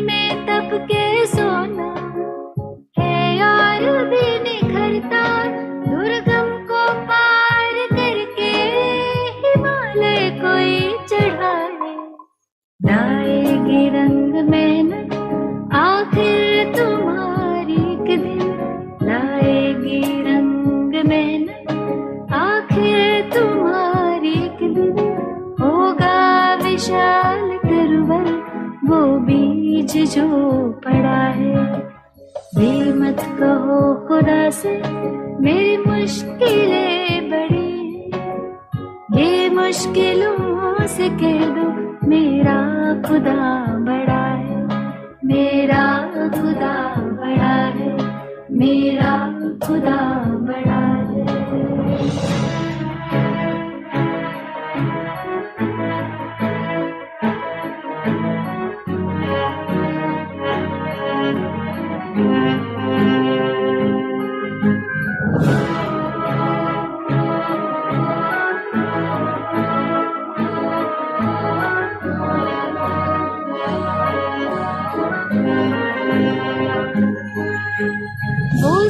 में तप के सोना है और भी निखरता, दुर्गम को पार करके हिमालय कोई चढ़ाए। लाएगी रंग मेहनत आखिर तुम्हारी एक दिन, लाएगी रंग मेहनत आखिर तुम्हारी एक दिन। होगा विशाल तरवर वो बीज जो पड़ा है। ये मत कहो खुदा से मेरी मुश्किलें बड़ी, ये मुश्किलों से कह दो मेरा खुदा बड़ा है, मेरा खुदा बड़ा है, मेरा खुदा बड़ा है।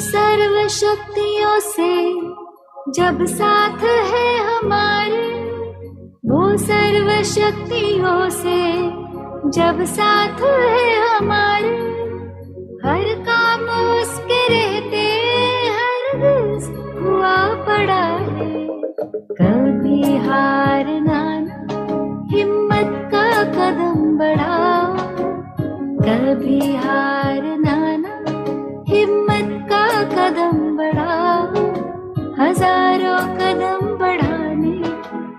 सर्व शक्तियों से जब साथ है हमारे, वो सर्व शक्तियों से जब साथ है हमारे। हर काम उसके रहते हर रिज़्क़ हुआ पड़ा है। कभी हारना हिम्मत का कदम बढ़ाओ, कभी हारना हिम्मत का कदम बढ़ाओ। हजारों कदम बढ़ाने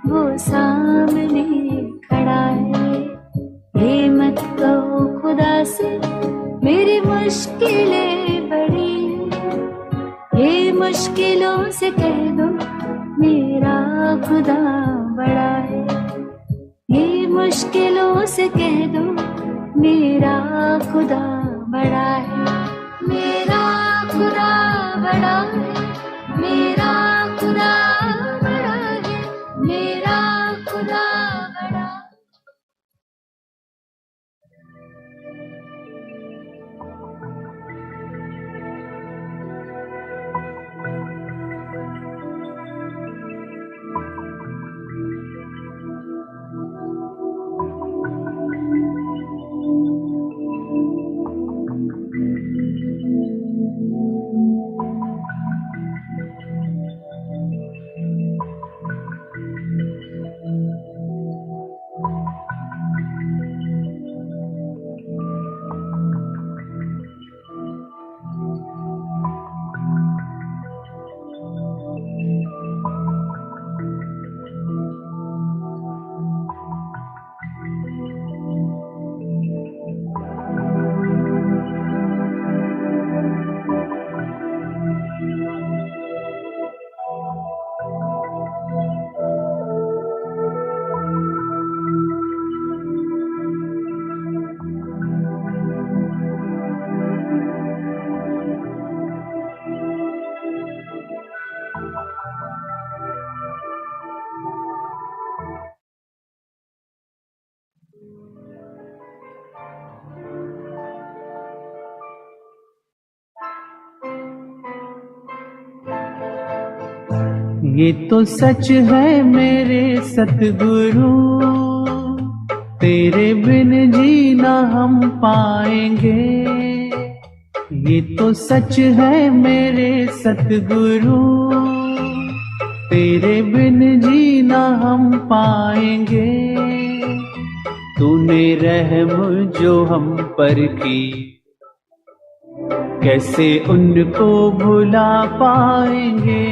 वो सामने खड़ा है। ये मत कहो खुदा से मेरी मुश्किलें बड़ी, ये मुश्किलों से कह दो मेरा खुदा बड़ा है। ये मुश्किलों से कह दो मेरा खुदा बड़ा है, मेरा खुदा बड़ा है, मेरा खुदा बड़ा है, मेरा खुदा बड़ा। ये तो सच है मेरे सतगुरु, तेरे बिन जीना हम पाएंगे। ये तो सच है मेरे सतगुरु, तेरे बिन जीना हम पाएंगे। तूने रहम जो हम पर की, कैसे उनको भुला पाएंगे।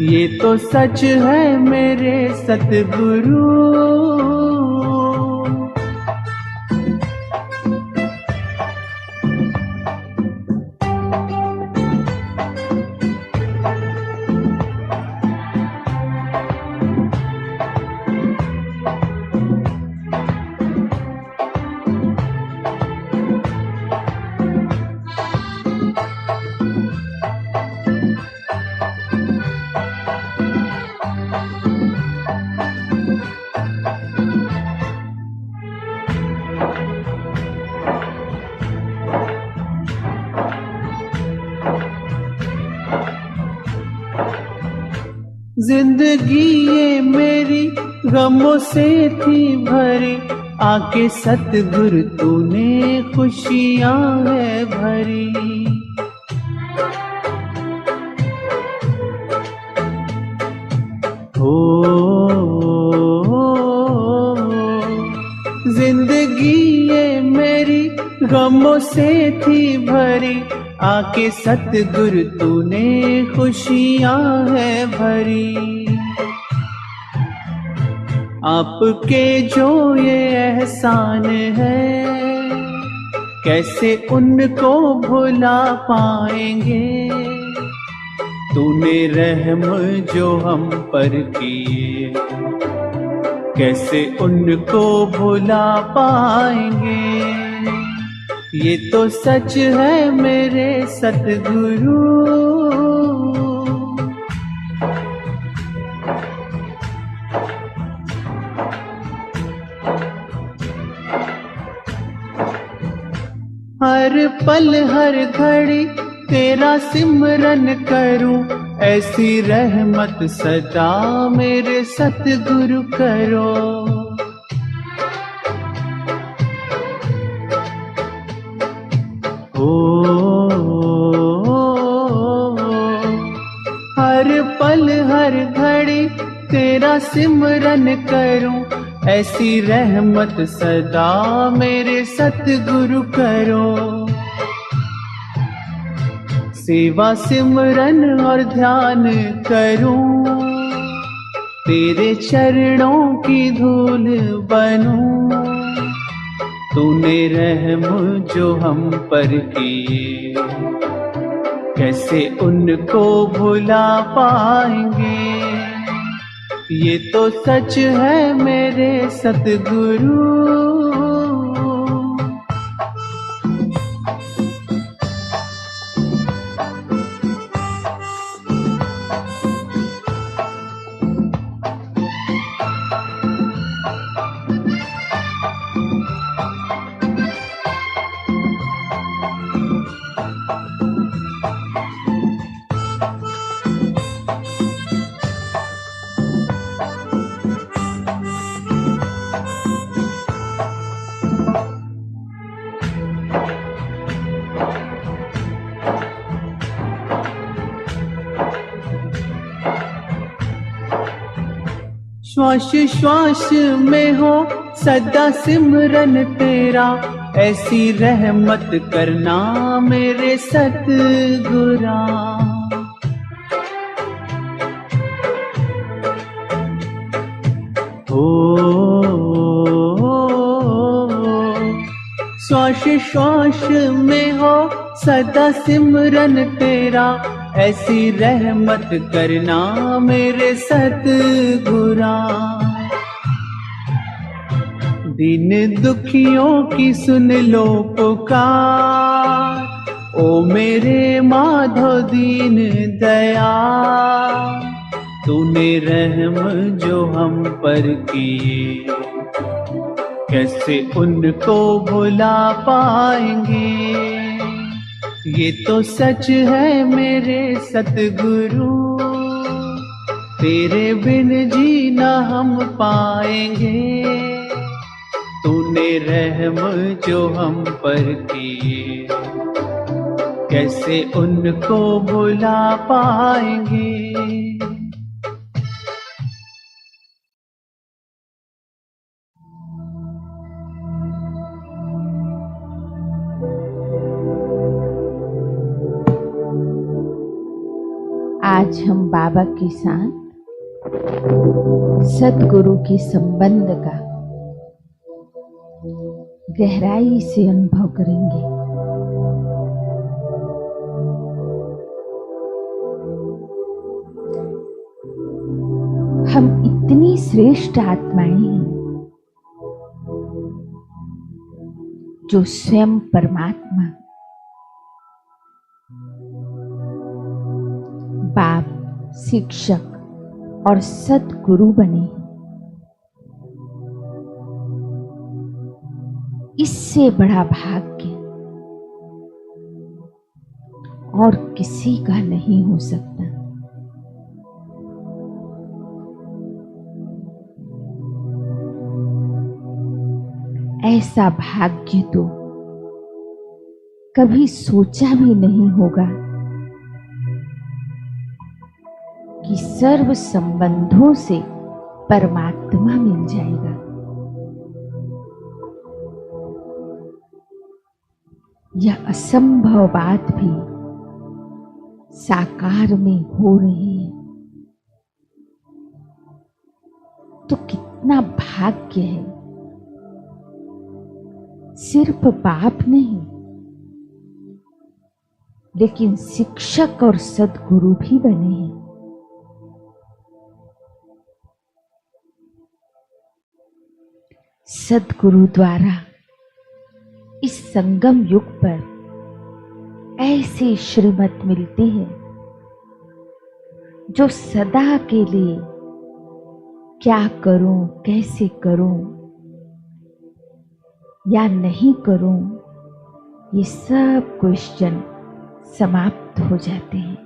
ये तो सच है मेरे सतगुरु। जिंदगी ये मेरी गमों से थी भरी, आके सतगुरु तूने खुशियां है भरी। जिंदगी ये मेरी गमों से थी भरी, आके सतगुरु तूने खुशियां है भरी। आपके जो ये एहसान है, कैसे उनको भुला पाएंगे। तूने रहम जो हम पर किए, कैसे उनको भुला पाएंगे। ये तो सच है मेरे सतगुरु, हर पल हर घड़ी तेरा सिमरन करूं, ऐसी रहमत सदा मेरे सतगुरु करो। हर पल हर घड़ी तेरा सिमरन करूं, ऐसी रहमत सदा मेरे सतगुरु करो। सेवा सिमरन और ध्यान करूं, तेरे चरणों की धूल बनूं। तूने रहम जो हम पर किए, कैसे उनको भुला पाएंगे। ये तो सच है मेरे सतगुरु। श्वास श्वास में हो सदा सिमरन तेरा, ऐसी रहमत करना मेरे सतगुरा। श्वास श्वास में हो सदा सिमरन तेरा, ऐसी रहमत करना मेरे सतगुरा। दिन दुखियों की सुन लो पुकार, ओ मेरे माधो दीन दया। तूने रहम जो हम पर किए, कैसे उनको भुला पाएंगे। ये तो सच है मेरे सतगुरु, तेरे बिन जीना हम पाएंगे। तूने रहम जो हम पर किए, कैसे उनको भुला पाएंगे। आज हम बाबा के साथ सतगुरु के संबंध का गहराई से अनुभव करेंगे। हम इतनी श्रेष्ठ आत्माएं हैं जो स्वयं परमात्मा बाप, शिक्षक और सतगुरु बने। इससे बड़ा भाग्य और किसी का नहीं हो सकता। ऐसा भाग्य तो कभी सोचा भी नहीं होगा कि सर्व संबंधों से परमात्मा मिल जाएगा। यह असंभव बात भी साकार में हो रही है, तो कितना भाग्य है। सिर्फ बाप नहीं, लेकिन शिक्षक और सद्गुरु भी बने हैं। सद्गुरु द्वारा इस संगम युग पर ऐसी श्रीमत मिलती है जो सदा के लिए क्या करूं, कैसे करूं या नहीं करूं, ये सब क्वेश्चन समाप्त हो जाते हैं।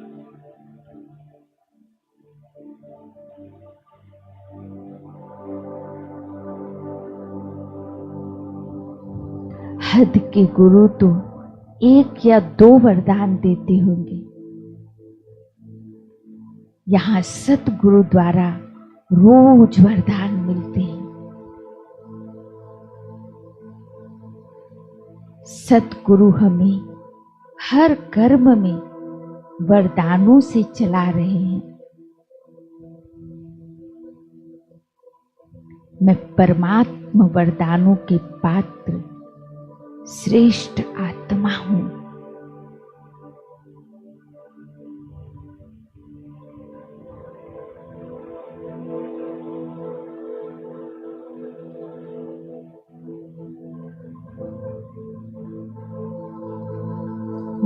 हद के गुरु तो 1 या 2 वरदान देते होंगे, यहाँ सतगुरु द्वारा रोज वरदान मिलते हैं। सतगुरु हमें हर कर्म में वरदानों से चला रहे हैं। मैं परमात्मा वरदानों के पात्र श्रेष्ठ आत्मा हूं।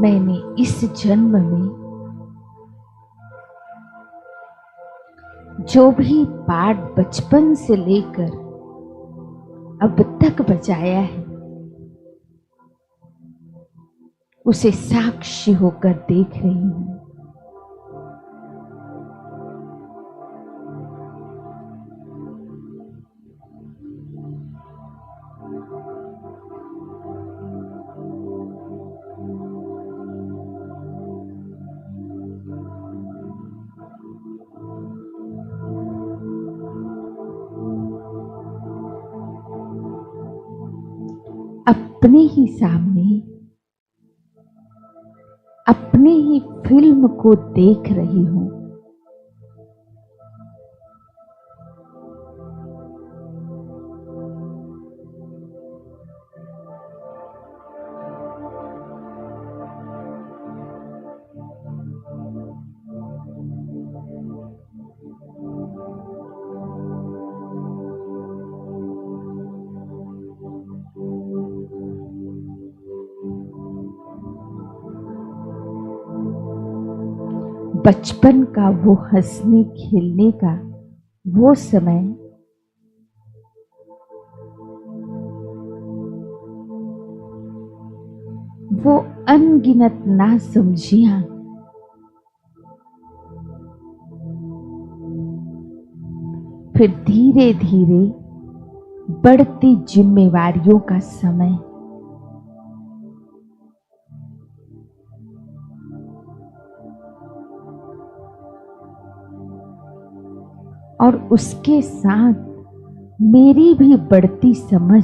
मैंने इस जन्म में जो भी पाठ बचपन से लेकर अब तक बजाया है, उसे साक्षी होकर देख रही हूं। अपने ही सामने अपने ही फिल्म को देख रही हूं। बचपन का वो हंसने खेलने का वो समय वो अनगिनत नासमझियां फिर धीरे धीरे बढ़ती जिम्मेवारियों का समय, और उसके साथ मेरी भी बढ़ती समझ।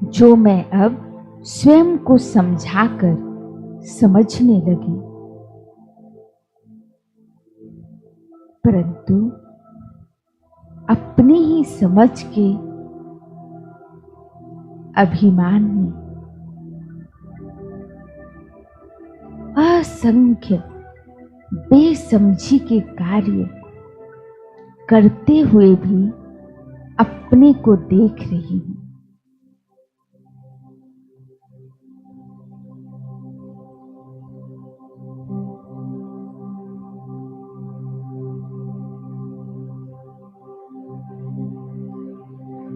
जो मैं अब स्वयं को समझाकर समझने लगी, परंतु अपनी ही समझ के अभिमान में असंख्य बेसमझी के कार्य करते हुए भी अपने को देख रही हूं।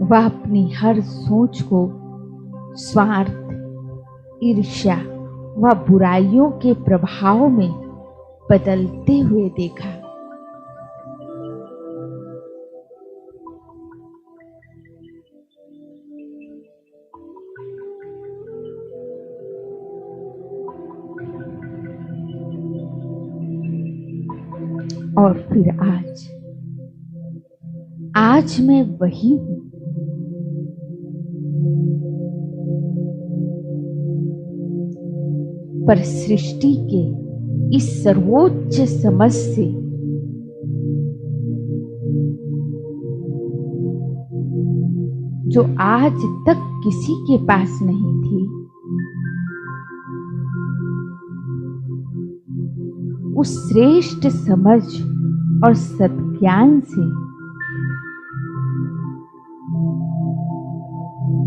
वह अपनी हर सोच को स्वार्थ, ईर्ष्या व बुराइयों के प्रभाव में बदलते हुए देखा। और फिर आज मैं वही हूं। पर सृष्टि के इस सर्वोच्च समझ से जो आज तक किसी के पास नहीं थी, उस श्रेष्ठ समझ और सद्ज्ञान से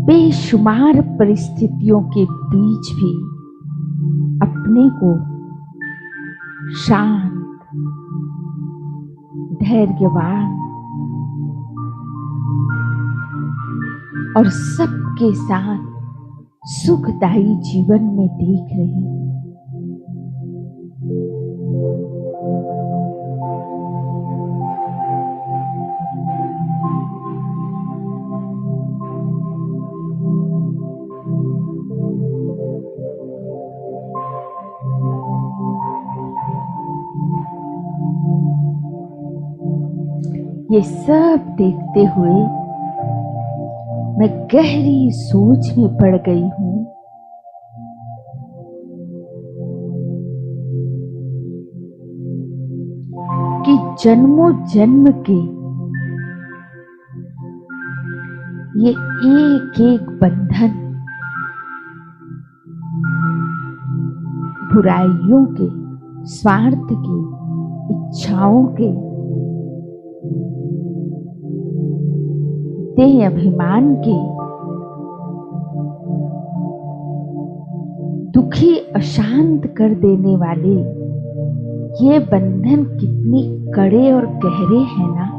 बेशुमार परिस्थितियों के बीच भी अपने को शांत, धैर्यवान और सबके साथ सुखदायी जीवन में देख रही हूं। ये सब देखते हुए मैं गहरी सोच में पड़ गई हूं कि जन्मों जन्म के ये एक एक बंधन बुराइयों के, स्वार्थ के, इच्छाओं के, देह अभिमान के, दुखी अशांत कर देने वाले ये बंधन कितने कड़े और गहरे हैं ना।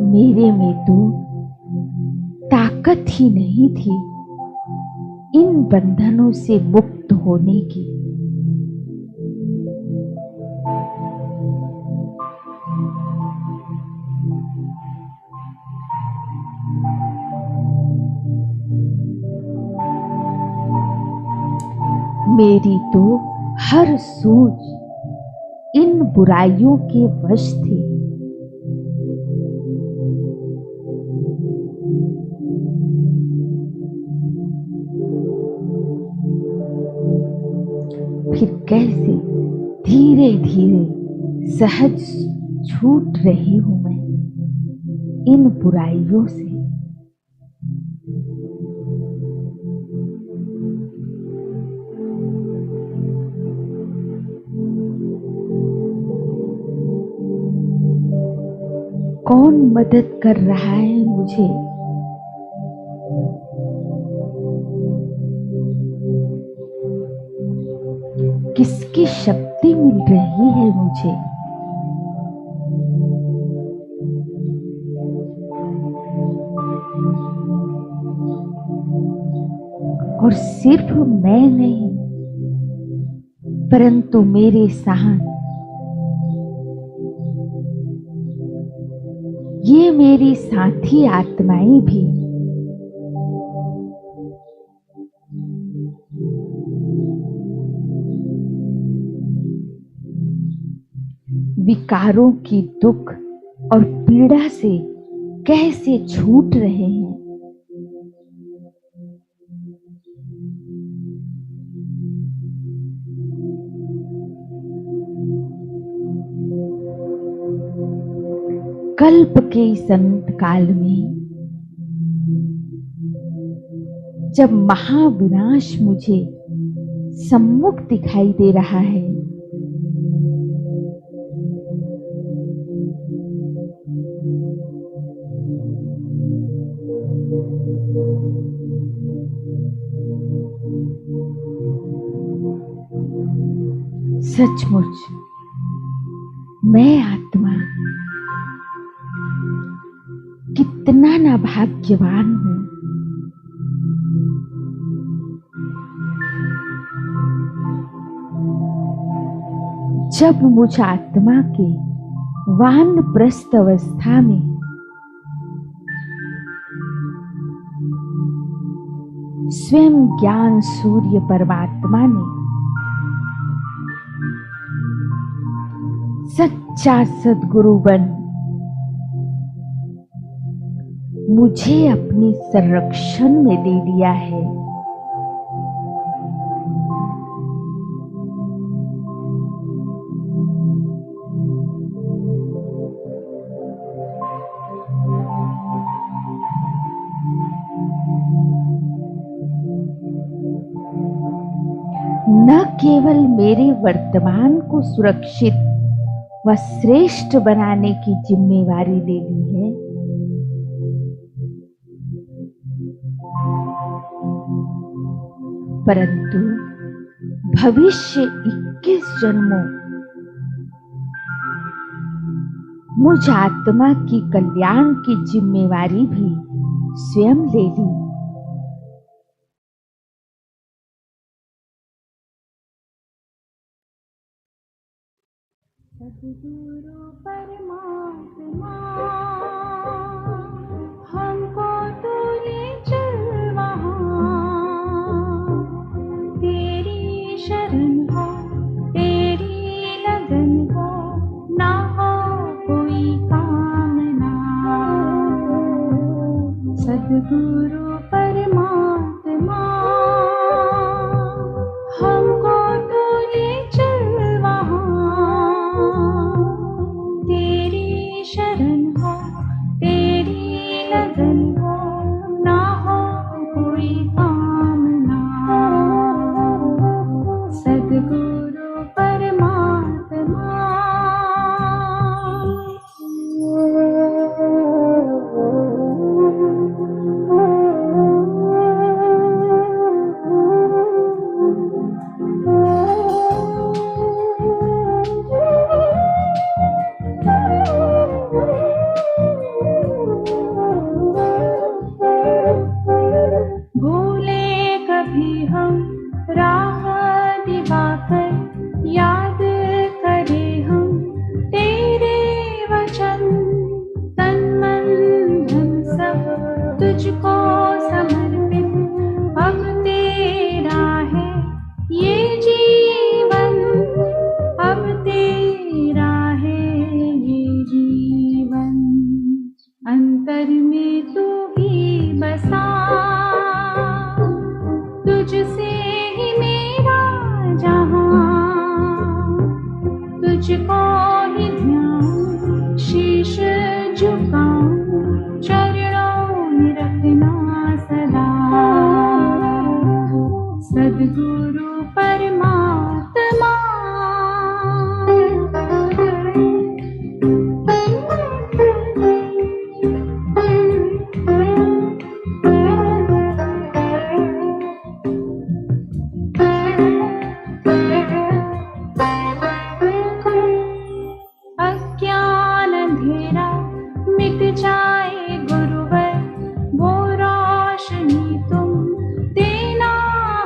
मेरे में तो ताकत ही नहीं थी इन बंधनों से मुक्त होने की। मेरी तो हर सोच इन बुराइयों के वश थी। फिर कैसे धीरे धीरे सहज छूट रही हूं मैं इन बुराइयों से। कौन मदद कर रहा है मुझे? किसकी शक्ति मिल रही है मुझे? और सिर्फ मैं नहीं, परंतु मेरे साथ ये मेरी साथी आत्माएं भी विकारों की दुख और पीड़ा से कैसे छूट रहे हैं। कल्प के इस अंत काल में जब महाविनाश मुझे सम्मुख दिखाई दे रहा है, सचमुच मैं आत्मा कितना ना भाग्यवान हूं। जब मुझ आत्मा के वानप्रस्थ अवस्था में स्वयं ज्ञान सूर्य परमात्मा ने सच्चा सद्गुरु बन मुझे अपने संरक्षण में ले लिया है, न केवल मेरे वर्तमान को सुरक्षित व श्रेष्ठ बनाने की जिम्मेवारी ले ली है, परंतु भविष्य 21 जन्मों मुझ आत्मा की कल्याण की जिम्मेवारी भी स्वयं ले ली। सद्गुरु परमात्मा हमको तू ले चल वहाँ, तेरी शरण हो तेरी लगन हो, ना हो कोई कामना। सद्गुरु परमात्मा हमको तू ले चल वहाँ, तेरी शरण हो तेरी लगन हो, ना हो कोई कामना। सद्गुरु परमात्मा तुझको समर्पित अब तेरा है ये जीवन, अब तेरा है ये जीवन। अंतर में तू ही बसा, तुझसे ही मेरा जहां, तुझको ही ध्यान शीश झुकाऊं, चरणों में रखना सदा। सद्गुरु परमात्मा अज्ञान अंधेरा मिट जाए गुरुवर, वो रोशनी तुम देना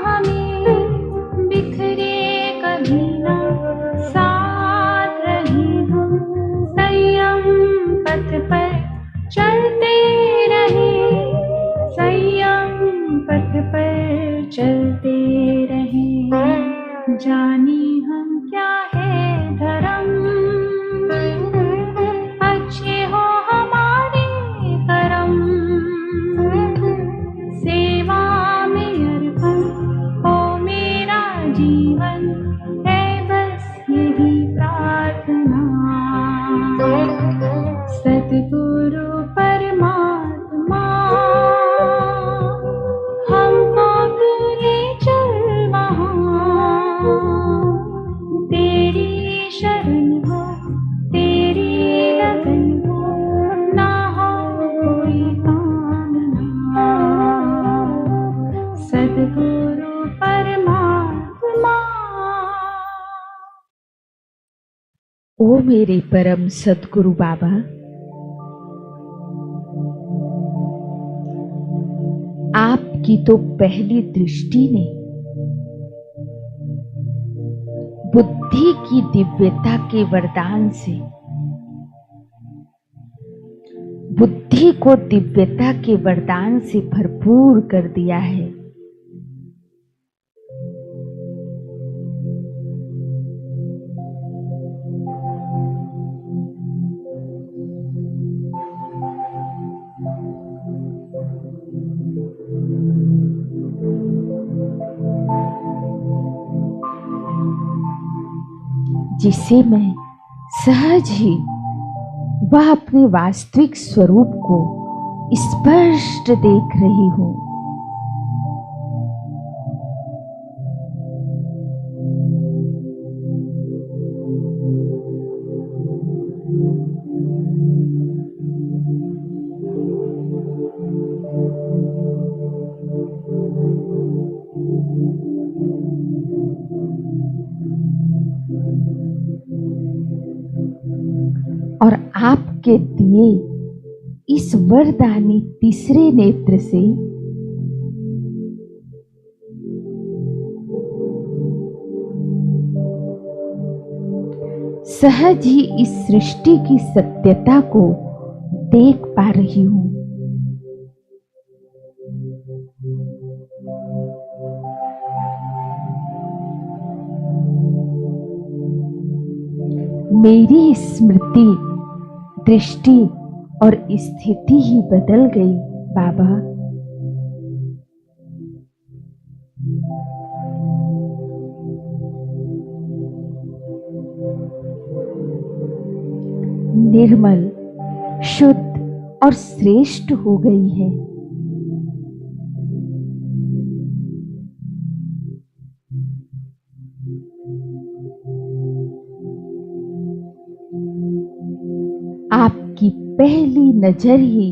हमें, बिखरे कभी ना साथ रहे हम, संयम पथ पर चलते रहे, संयम पथ पर चलते रहे। जाने हम क्या है धर्म, अच्छे हो हमारे कर्म, सेवा में अर्पण हो मेरा जीवन, है बस यही प्रार्थना। सद्गुरु परमात्मा हमको तू ले चल वहाँ, तेरी शरण हो तेरी लगन हो, ना हो कोई कामना। सद्गुरु परमात्मा ओ मेरे परम सद्गुरु बाबा, आपकी तो पहली दृष्टि ने बुद्धि की दिव्यता के वरदान से बुद्धि को दिव्यता के वरदान से भरपूर कर दिया है। जिसे मैं सहज ही वह अपने वास्तविक स्वरूप को स्पष्ट देख रही हूं। और आपके दिए इस वरदानी तीसरे नेत्र से सहज ही इस सृष्टि की सत्यता को देख पा रही हूं। मेरी स्मृति, दृष्टि और स्थिति ही बदल गई बाबा। निर्मल, शुद्ध और श्रेष्ठ हो गई है। आपकी पहली नजर ही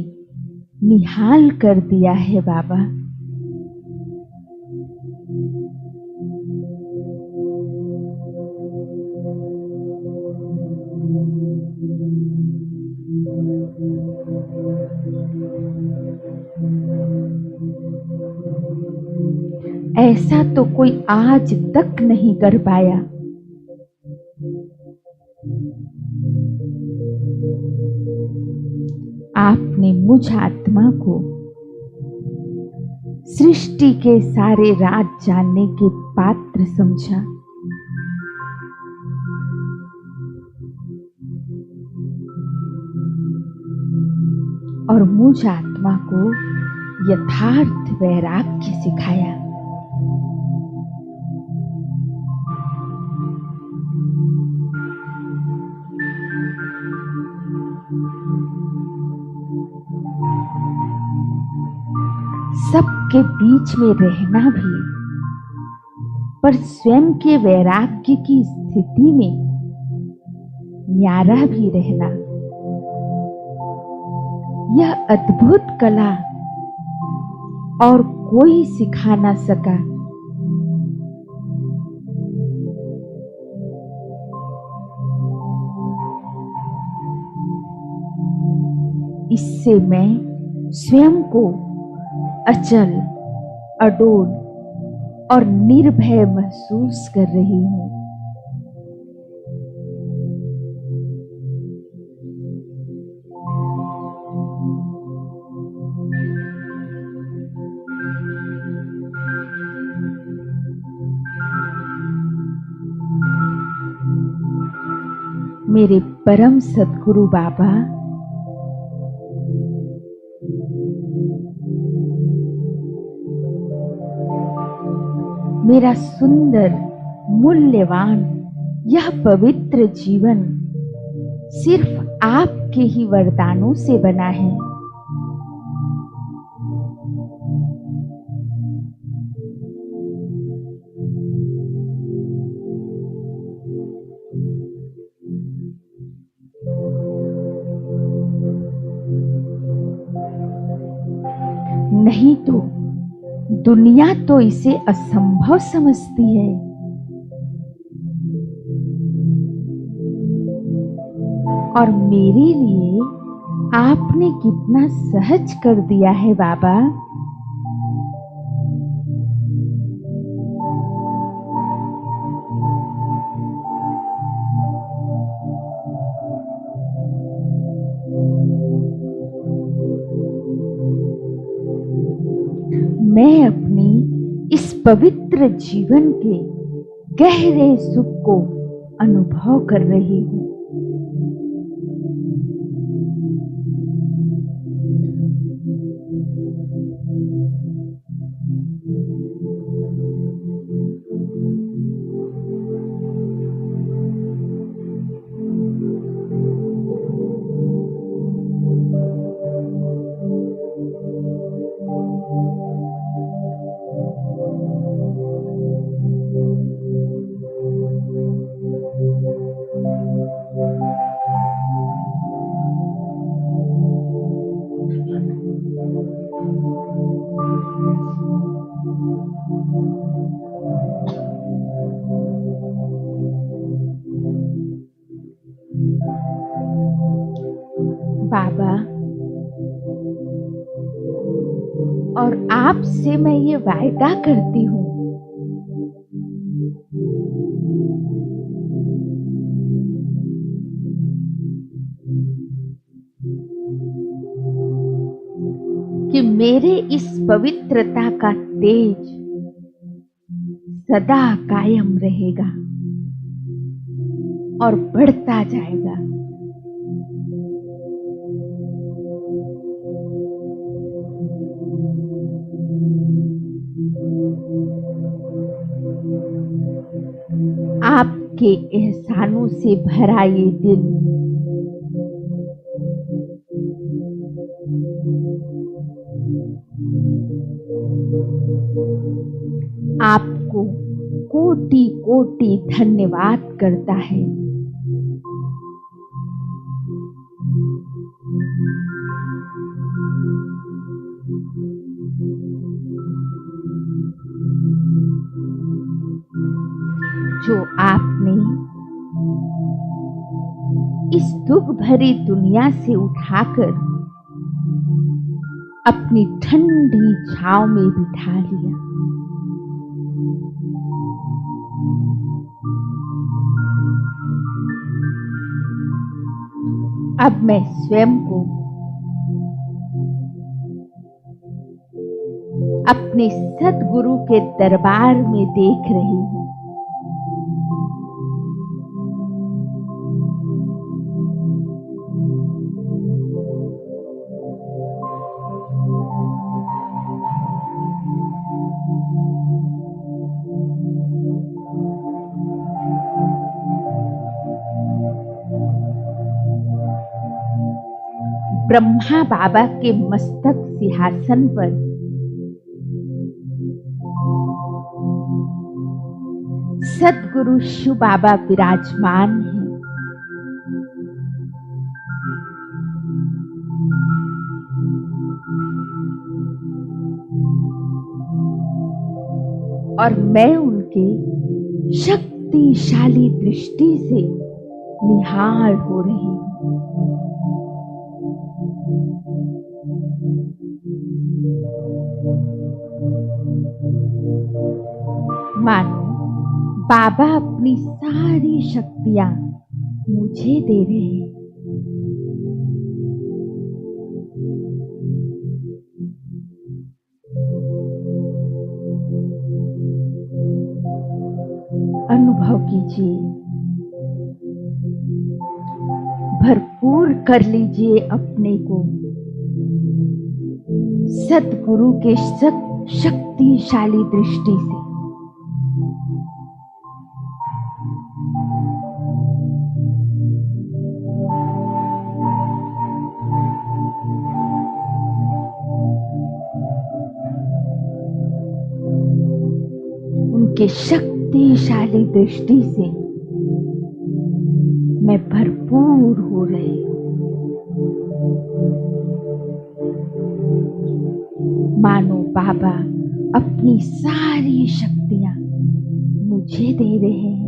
निहाल कर दिया है बाबा। ऐसा तो कोई आज तक नहीं कर पाया। आपने मुझ आत्मा को सृष्टि के सारे राज जानने के पात्र समझा। और मुझ आत्मा को यथार्थ वैराग्य सिखाया। सबके बीच में रहना भी, पर स्वयं के वैराग्य की स्थिति में न्यारा भी रहना, यह अद्भुत कला और कोई सिखा ना सका। इससे मैं स्वयं को अचल, अडोल और निर्भय महसूस कर रही हूं। मेरे परम सद्गुरु बाबा, मेरा सुंदर, मूल्यवान यह पवित्र जीवन सिर्फ आपके ही वरदानों से बना है। नहीं तो दुनिया तो इसे असंभव समझती है। और मेरे लिए आपने कितना सहज कर दिया है बाबा। मैं अपनी इस पवित्र जीवन के गहरे सुख को अनुभव कर रही हूँ। बाबा, और आपसे मैं ये वायदा करती हूँ कि मेरे इस पवित्रता का तेज सदा कायम रहेगा और बढ़ता जाएगा। आपके एहसानों से भरा ये दिल आपको कोटि कोटि धन्यवाद करता है। जो आपने इस दुख भरी दुनिया से उठाकर अपनी ठंडी छांव में बिठा लिया। अब मैं स्वयं को अपने सद्गुरु के दरबार में देख रही हूँ। ब्रह्मा बाबा के मस्तक सिंहासन पर सद्गुरु शिव बाबा विराजमान हैं। और मैं उनके शक्तिशाली दृष्टि से निहार हो रही हूँ। मानो बाबा अपनी सारी शक्तियां मुझे दे रहे हैं। अनुभव कीजिए, भरपूर कर लीजिए अपने को सद्गुरु के शक्तिशाली दृष्टि से। उनके शक्तिशाली दृष्टि से मैं भरपूर हो रही हूँ। मानो बाबा अपनी सारी शक्तियां मुझे दे रहे हैं।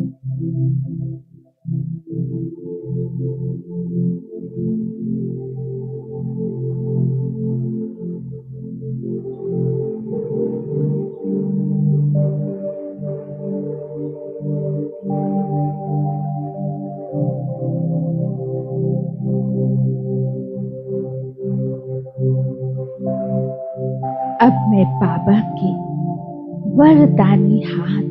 अब मैं बाबा के वरदानी हाथ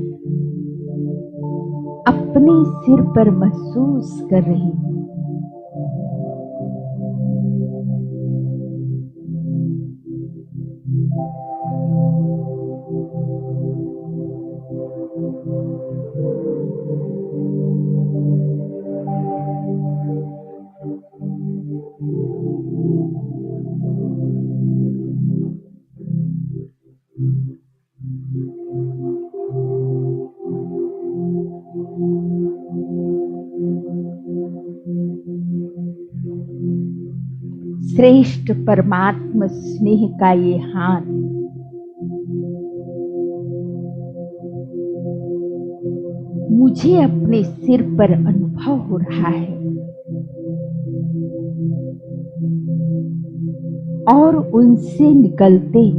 अपने सिर पर महसूस कर रही हूं। श्रेष्ठ परमात्मा स्नेह का ये हाथ मुझे अपने सिर पर अनुभव हो रहा है और उनसे निकलते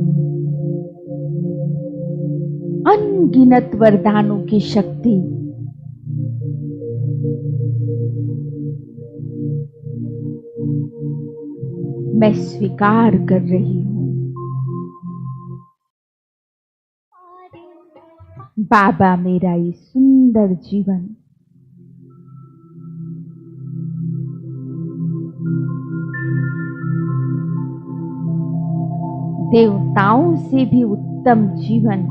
अनगिनत वरदानों की शक्ति मैं स्वीकार कर रही हूं। बाबा मेरा ये सुंदर जीवन देवताओं से भी उत्तम जीवन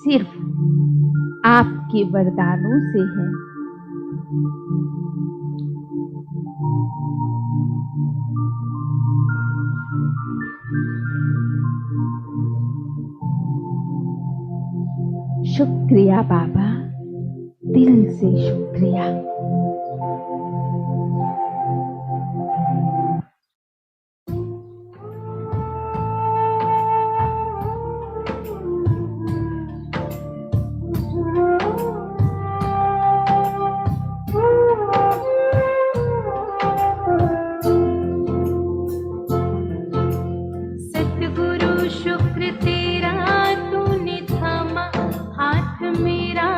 सिर्फ आपके वरदानों से है। शुक्रिया बाबा, दिल से शुक्रिया। सतगुरु शुक्र तेरा, तूने थामा हाथ मेरा,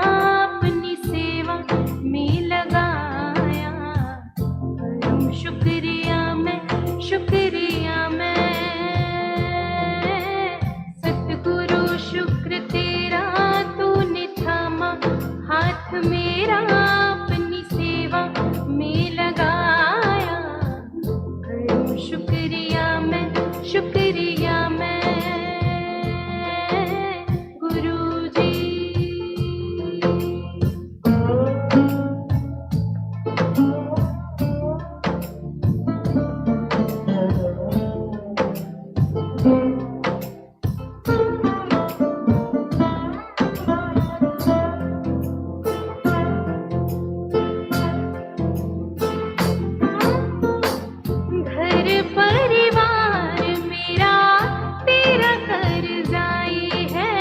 अपनी सेवा में लगाया। करूं शुक्रिया मैं, शुक्रिया मैं। सतगुरु शुक्र तेरा, तूने थामा हाथ मेरा, अपनी सेवा में लगाया। करूं शुक्रिया मैं, शुक्रिया मैं। गुरुजी घर परिवार मेरा तेरा कर्जाई है।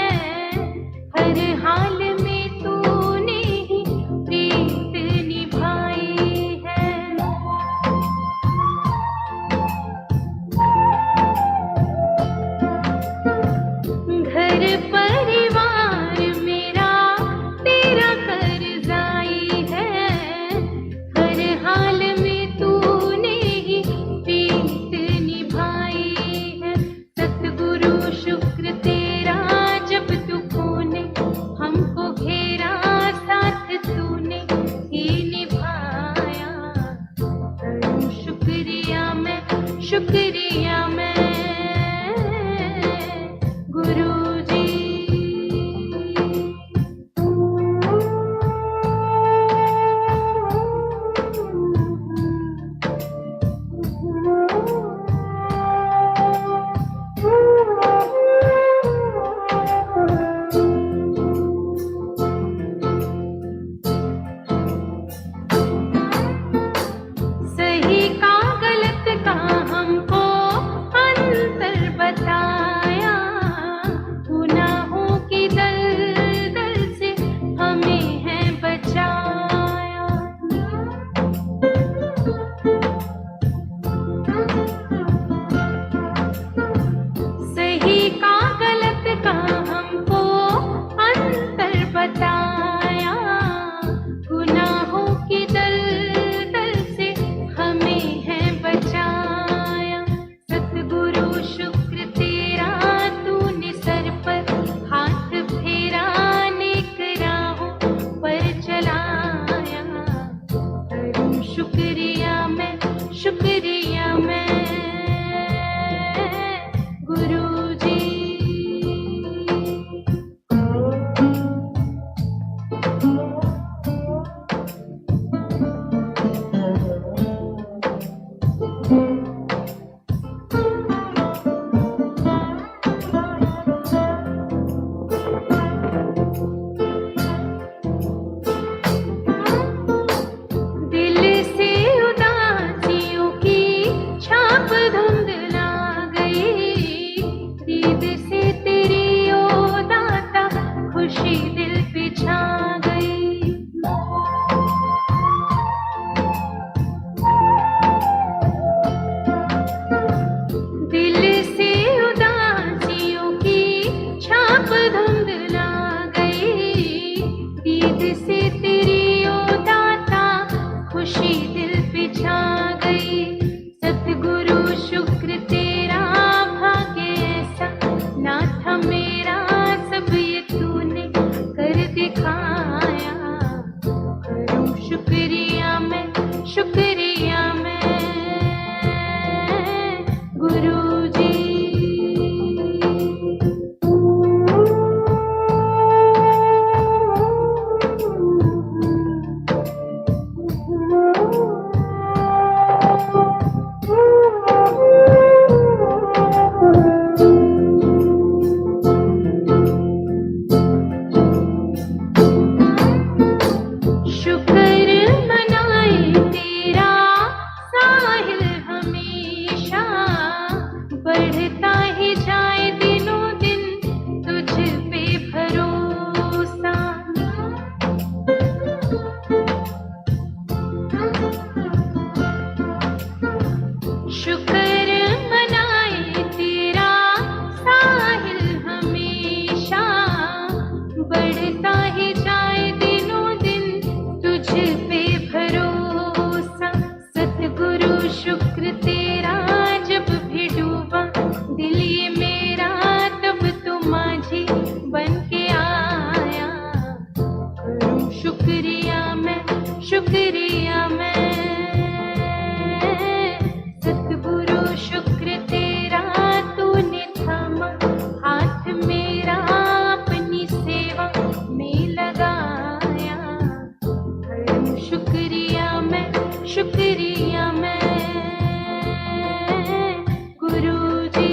हर हाल में तूने ही प्रीत निभाई है। घर परिवार मेरा तेरा कर्जाई है। हर हाल में तूने ही प्रीत निभाई है। सतगुरु शुक्र तेरा, जब दुखों ने हमको घेरा, साथ तूने ही निभाया। करूं शुक्रिया मैं, शुक्रिया मैं। गुरुजी सही का गलत का हमको शुक्र तेरा तूने थामा हाथ मेरा अपनी सेवा में लगाया। हर शुक्रिया मैं गुरुजी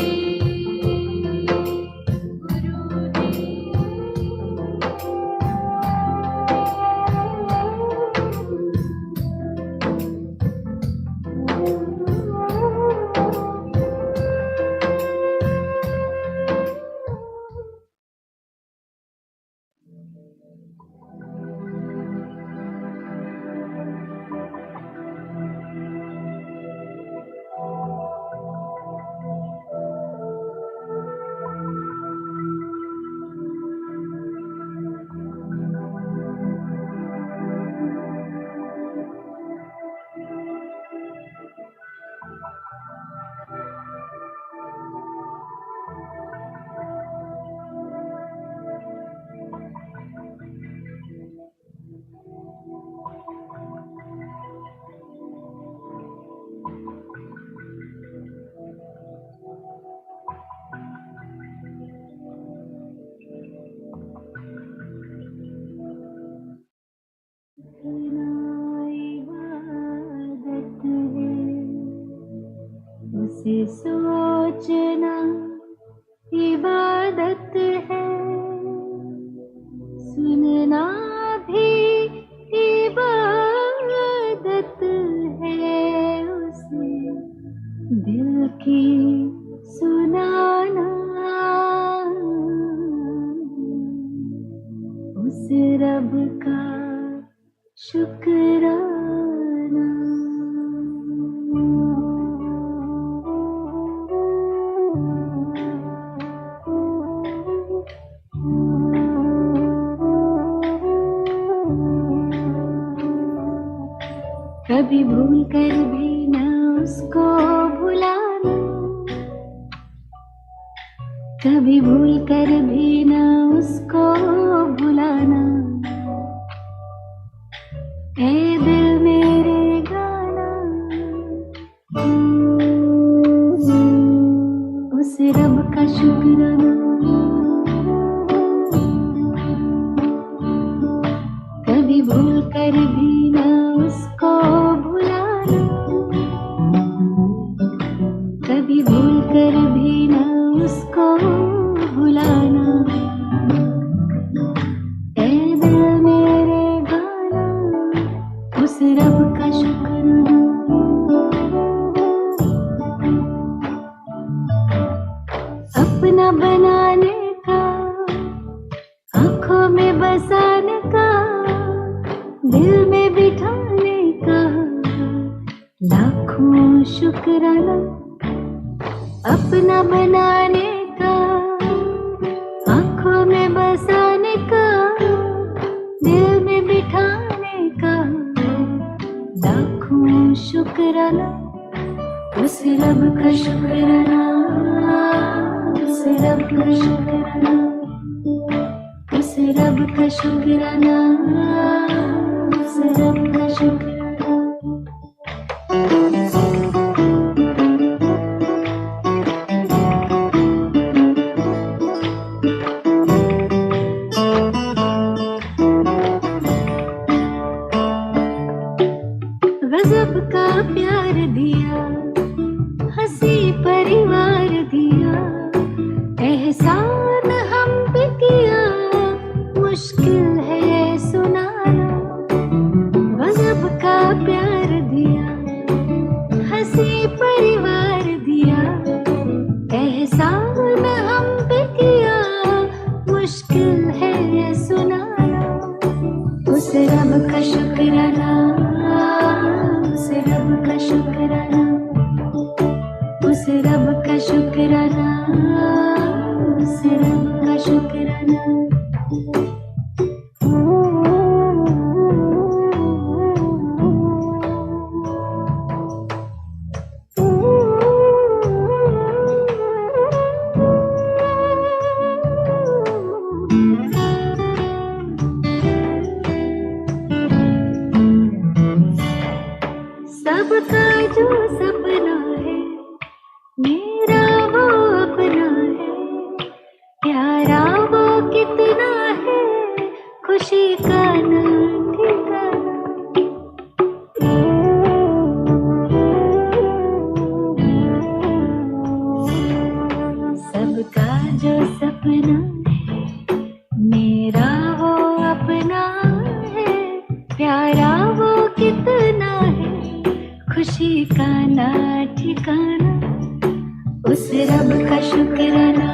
उसे सोचना इबादत है, सुनना भी इबादत है। उसे दिल की सुनाना उस रब का शुक्राना। कभी भूल कर भी न उसको भुलाना, कभी भूल कर भी न उसको भुलाना। ऐ दिल मेरे गाना उस रब का शुक्राना। कभी भूल कर भी न उसको भुलाना, कभी भूल कर भी न उसको भुलाना। ऐ दिल मेरे गाना उस रब का शुक्राना। अपना बनाने का, आँखों में बसाने का, दिल में बिठाने का लाखों शुक्राना। अपना बनाने का, आँखों में बसाने का, दिल में बिठाने का लाखों शुक्राना। उस रब का शुक्राना, उस रब का शुक्राना, उस रब का शुक्राना, उस रब का शुक्राना। गजब का प्यार दिया, हंसी परिवार दिया, एहसान हम पे किया, मुश्किल है सुनाना। गजब का प्यार दिया, हंसी परिवार दिया, एहसान हम पे किया, मुश्किल है सुनाना। उस रब का शुक्राना, उस रब का शुक्राना, उस रब का शुक्राना, उस रब का शुक्राना। सबका जो सपना है मेरा वो अपना है, प्यारा वो कितना है, खुशी का ना ठिकाना। सबका जो सपना है, मेरा वो अपना है, प्यारा वो कितना है, खुशी का ना ठिकाना। उस रब का शुक्राना